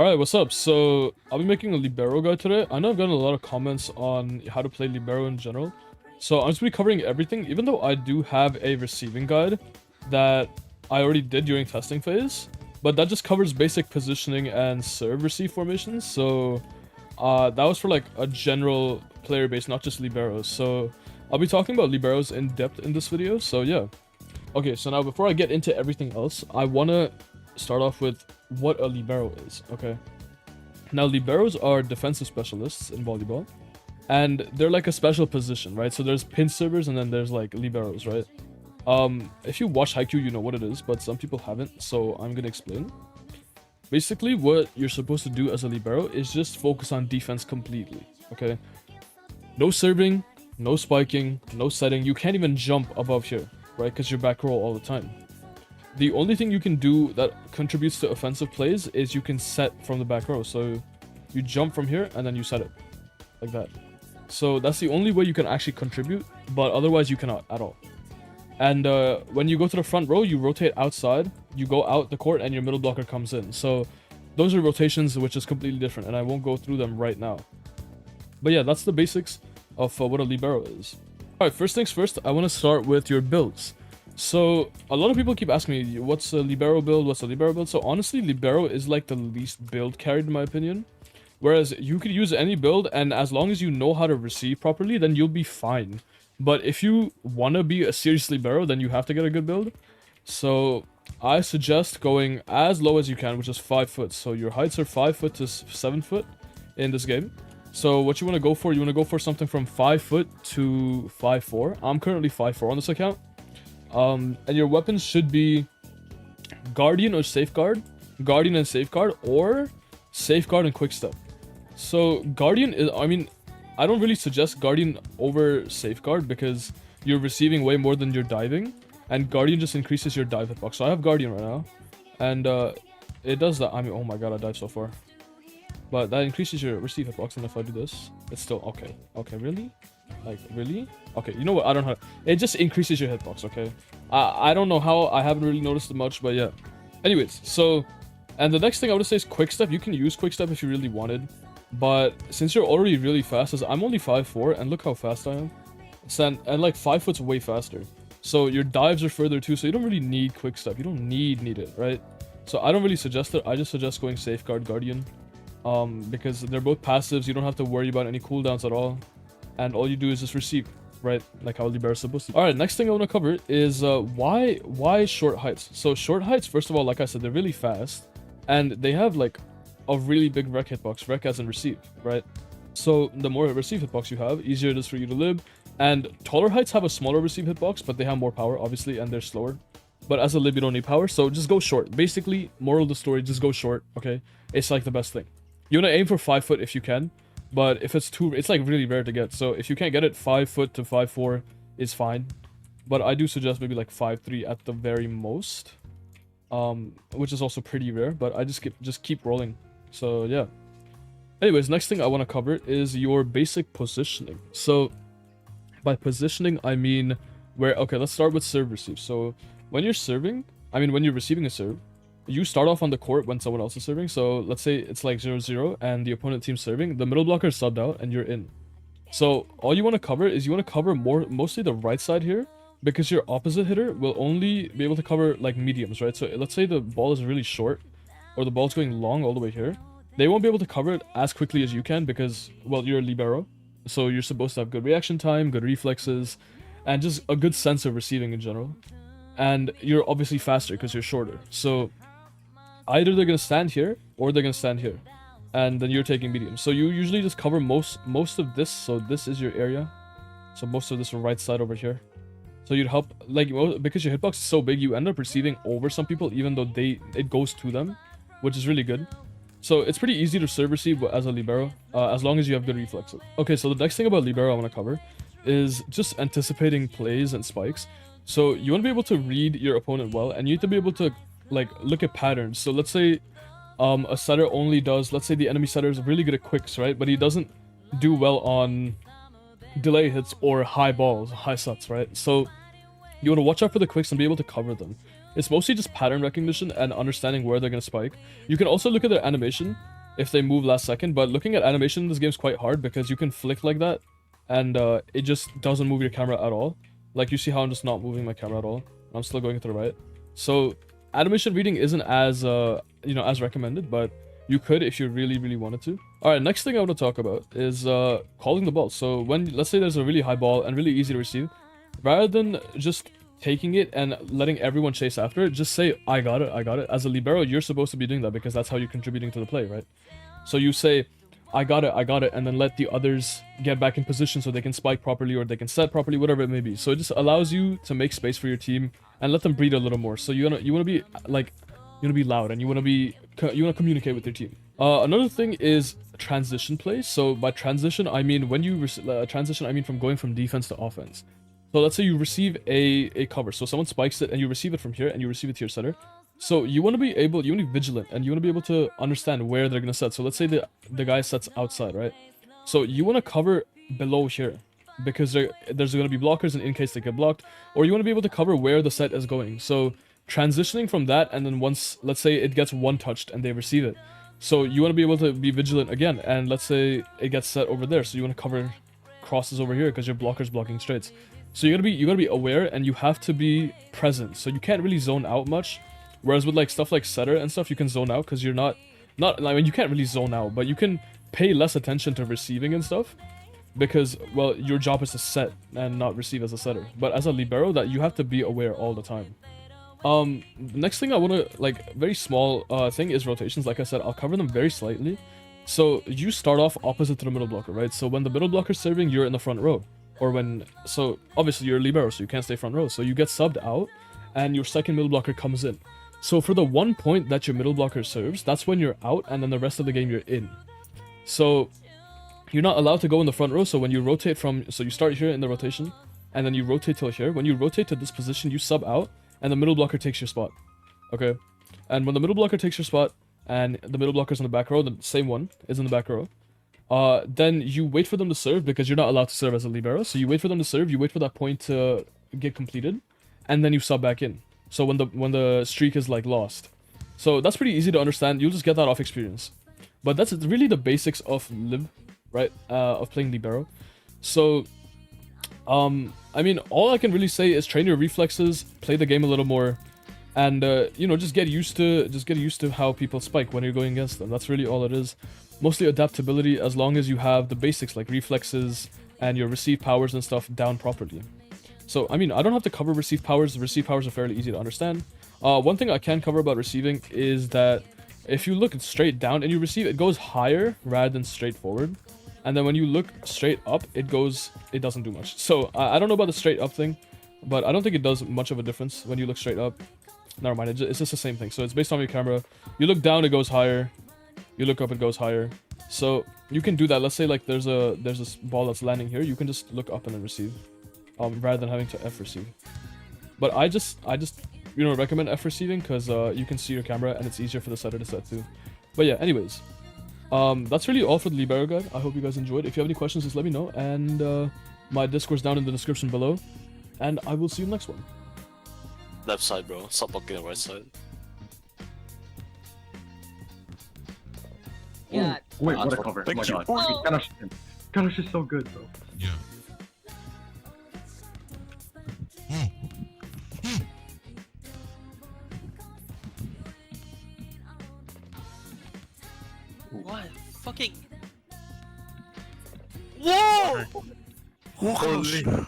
Alright, what's up? So, I'll be making a Libero guide today. I know I've gotten a lot of comments on how to play Libero in general. So, I'm just going to be covering everything, even though I do have a receiving guide that I already did during testing phase. But that just covers basic positioning and serve receive formations. So, that was for like a general player base, not just Liberos. So, I'll be talking about Liberos in depth in this video. So, yeah. Okay, so now before I get into everything else, I want to start off with what a libero is, okay? Now, liberos are defensive specialists in volleyball, and they're like a special position, right? So there's pin servers and then there's like liberos, right? If you watch Haikyuu, you know what it is, but some people haven't, so I'm gonna explain. Basically, what you're supposed to do as a libero is just focus on defense completely, okay? No serving, no spiking, no setting. You can't even jump above here, right? Because you're back roll all the time. The only thing you can do that contributes to offensive plays is you can set from the back row. So you jump from here and then you set it like that. So that's the only way you can actually contribute, but otherwise you cannot at all. And when you go to the front row, you rotate outside, you go out the court, and your middle blocker comes in. So those are rotations which is completely different, and I won't go through them right now. But yeah, that's the basics of what a libero is. Alright, first things first, I want to start with your builds. So, a lot of people keep asking me, what's a Libero build, what's a Libero build? So, honestly, Libero is like the least build carried in my opinion. Whereas, you could use any build, and as long as you know how to receive properly, then you'll be fine. But if you want to be a serious Libero, then you have to get a good build. So, I suggest going as low as you can, which is 5 foot. So, your heights are 5 foot to 7 foot in this game. So, what you want to go for, you want to go for something from 5 foot to 5'4". I'm currently 5'4" on this account. And your weapons should be Guardian or Safeguard, Guardian and Safeguard, or Safeguard and Quickstep. So Guardian is, I don't really suggest Guardian over Safeguard because you're receiving way more than you're diving, and Guardian just increases your dive hitbox. So I have Guardian right now, and it does that. Oh my god, I dive so far. But that increases your receive hitbox, and if I do this, it's still okay. Okay, really? Like, really? Okay, you know what? I don't know. It just increases your hitbox, okay? I don't know how. I haven't really noticed it much, but yeah. Anyways, so... And the next thing I would say is Quickstep. You can use Quickstep if you really wanted. But since you're already really fast, as I'm only 5'4", and look how fast I am. And like 5 foot's way faster. So your dives are further too, so you don't really need Quickstep. You don't need it, right? So I don't really suggest it. I just suggest going Safeguard, Guardian. Because they're both passives. You don't have to worry about any cooldowns at all. And all you do is just receive, right? Like how Libero is supposed to. Alright, next thing I want to cover is why short heights. So short heights, first of all, like I said, they're really fast. And they have like a really big rec hitbox. Rec as in receive, right? So the more receive hitbox you have, easier it is for you to live. And taller heights have a smaller receive hitbox, but they have more power, obviously, and they're slower. But as a lib, you don't need power, so just go short. Basically, moral of the story, just go short, okay? It's like the best thing. You want to aim for 5 foot if you can. But if it's like really rare to get. So if you can't get it, 5 foot to 5'4" is fine. But I do suggest maybe like 5'3" at the very most. Which is also pretty rare, but I just keep rolling. So yeah. Anyways, next thing I want to cover is your basic positioning. So by positioning, I mean okay, let's start with serve receive. So when you're serving, when you're receiving a serve, you start off on the court when someone else is serving. So let's say it's like 0-0 and the opponent team's serving. The middle blocker is subbed out and you're in. So all you want to cover is you want to cover mostly the right side here, because your opposite hitter will only be able to cover like mediums, right? So let's say the ball is really short or the ball's going long all the way here. They won't be able to cover it as quickly as you can because, well, you're a libero. So you're supposed to have good reaction time, good reflexes, and just a good sense of receiving in general. And you're obviously faster because you're shorter. So either they're going to stand here or they're going to stand here. And then you're taking medium. So you usually just cover most of this. So this is your area. So most of this right side over here. So you'd help, like, because your hitbox is so big, you end up receiving over some people even though it goes to them, which is really good. So it's pretty easy to serve receive as a libero, as long as you have good reflexes. Okay, so the next thing about libero I want to cover is just anticipating plays and spikes. So you want to be able to read your opponent well, and you need to be able to like look at patterns. So let's say a setter only does, let's say the enemy setter is really good at quicks, right? But he doesn't do well on delay hits or high balls, high sets, right? So you want to watch out for the quicks and be able to cover them. It's mostly just pattern recognition and understanding where they're gonna spike. You can also look at their animation if they move last second, but looking at animation in this game is quite hard because you can flick like that, and it just doesn't move your camera at all. Like, you see how I'm just not moving my camera at all. I'm still going to the right. So animation reading isn't as as recommended, but you could if you really wanted to. All right, next thing I want to talk about is calling the ball. So when, let's say there's a really high ball and really easy to receive, rather than just taking it and letting everyone chase after it, just say, I got it, I got it. As a libero, you're supposed to be doing that because that's how you're contributing to the play, right? So you say, I got it, and then let the others get back in position so they can spike properly or they can set properly, whatever it may be. So it just allows you to make space for your team and let them breathe a little more. So you wanna be like, you wanna be loud and you wanna communicate with your team. Another thing is transition plays. So by transition, I mean when you transition, I mean from going from defense to offense. So let's say you receive a cover. So someone spikes it and you receive it from here and you receive it to your center. So you want to be vigilant and you want to be able to understand where they're going to set. So let's say the guy sets outside, right? So you want to cover below here because there's going to be blockers in case they get blocked. Or you want to be able to cover where the set is going. So transitioning from that, and then once, let's say it gets one touched and they receive it. So you want to be able to be vigilant again. And let's say it gets set over there. So you want to cover crosses over here because your blocker's blocking straights. So you gotta be aware and you have to be present. So you can't really zone out much. Whereas with like stuff like setter and stuff, you can zone out because you're not I mean, you can't really zone out, but you can pay less attention to receiving and stuff because, well, your job is to set and not receive as a setter. But as a libero, that you have to be aware all the time. Next thing I want to, like, very small thing is rotations. Like I said, I'll cover them very slightly. So you start off opposite to the middle blocker, right? So when the middle blocker's serving, you're in the front row. Or when, so obviously you're a libero, so you can't stay front row. So you get subbed out and your second middle blocker comes in. So for the 1 point that your middle blocker serves, that's when you're out, and then the rest of the game you're in. So you're not allowed to go in the front row. So when you rotate so you start here in the rotation, and then you rotate till here. When you rotate to this position, you sub out, and the middle blocker takes your spot. Okay? And when the middle blocker takes your spot, and the middle blocker's in the back row, the same one is in the back row, then you wait for them to serve because you're not allowed to serve as a libero. So you wait for them to serve, you wait for that point to get completed, and then you sub back in. So when the streak is like lost. So that's pretty easy to understand. You'll just get that off experience. But that's really the basics of lib, right? Of playing libero. So I mean, all I can really say is train your reflexes, play the game a little more, and just get used to how people spike when you're going against them. That's really all it is. Mostly adaptability, as long as you have the basics like reflexes and your receive powers and stuff down properly. So, I mean, I don't have to cover receive powers. The receive powers are fairly easy to understand. One thing I can cover about receiving is that if you look straight down and you receive, it goes higher rather than straight forward. And then when you look straight up, it doesn't do much. So, I don't know about the straight up thing, but I don't think it does much of a difference when you look straight up. Never mind, it's just the same thing. So, it's based on your camera. You look down, it goes higher. You look up, it goes higher. So, you can do that. Let's say, like, there's this ball that's landing here. You can just look up and then receive. Rather than having to F receive. But I just recommend F receiving because you can see your camera and it's easier for the setter to set too. But yeah, anyways, that's really all for the libero guide. I hope you guys enjoyed. If you have any questions, just let me know, and my Discord's down in the description below, and I will see you in the next one. Left side, bro. Stop looking at right side. Yeah. Wait, what a cover. Oh my god. Oh. Kanosh is so good, bro. Yeah. What? Fucking. Whoa! Holy.